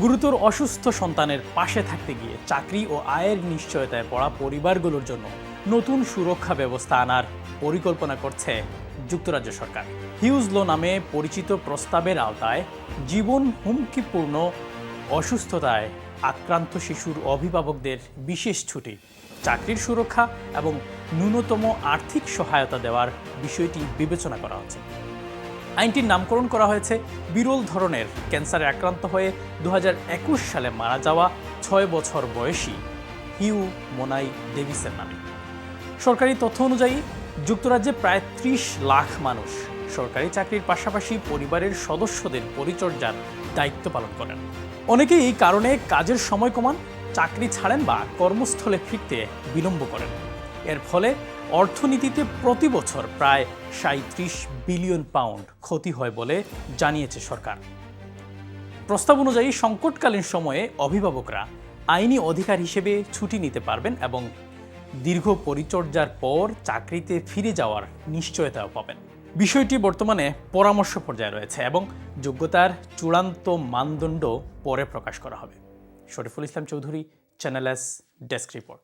গুরুতর অসুস্থ সন্তানের পাশে থাকতে গিয়ে চাকরি ও আয়ের নিশ্চয়তায় পড়া পরিবারগুলোর জন্য নতুন সুরক্ষা ব্যবস্থা আনার পরিকল্পনা করছে যুক্তরাজ্য সরকার। হিউজ লো নামে পরিচিত প্রস্তাবের আওতায় জীবন হুমকিপূর্ণ অসুস্থতায় আক্রান্ত শিশুর অভিভাবকদের বিশেষ ছুটি, চাকরির সুরক্ষা এবং ন্যূনতম আর্থিক সহায়তা দেওয়ার বিষয়টি বিবেচনা করা হচ্ছে। আইনটির নামকরণ করা হয়েছে বিরল ধরনের ক্যান্সারে আক্রান্ত হয়ে 2021 সালে মারা যাওয়া 6 বছর বয়সী হিউ মোনাই ডেভিসের নামে। সরকারি তথ্য অনুযায়ী যুক্তরাজ্যে প্রায় 30 লাখ মানুষ সরকারি চাকরির পাশাপাশি পরিবারের সদস্যদের পরিচর্যার দায়িত্ব পালন করেন। অনেকেই এই কারণে কাজের সময় কমান, চাকরি ছাড়েন বা কর্মস্থলে ফিরতে বিলম্ব করেন। এর ফলে অর্থনীতিতে প্রতি বছর প্রায় 37 বিলিয়ন পাউন্ড ক্ষতি হয় বলে জানিয়েছে সরকার। প্রস্তাব অনুযায়ী সংকটকালীন সময়ে অভিভাবকরা আইনি অধিকার হিসেবে ছুটি নিতে পারবেন এবং দীর্ঘ পরিচর্যার পর চাকরিতে ফিরে যাওয়ার নিশ্চয়তাও পাবেন। বিষয়টি বর্তমানে পরামর্শ পর্যায়ে রয়েছে এবং যোগ্যতার চূড়ান্ত মানদণ্ড পরে প্রকাশ করা হবে। Shariful Islam Chowdhury, Channel S, desk report.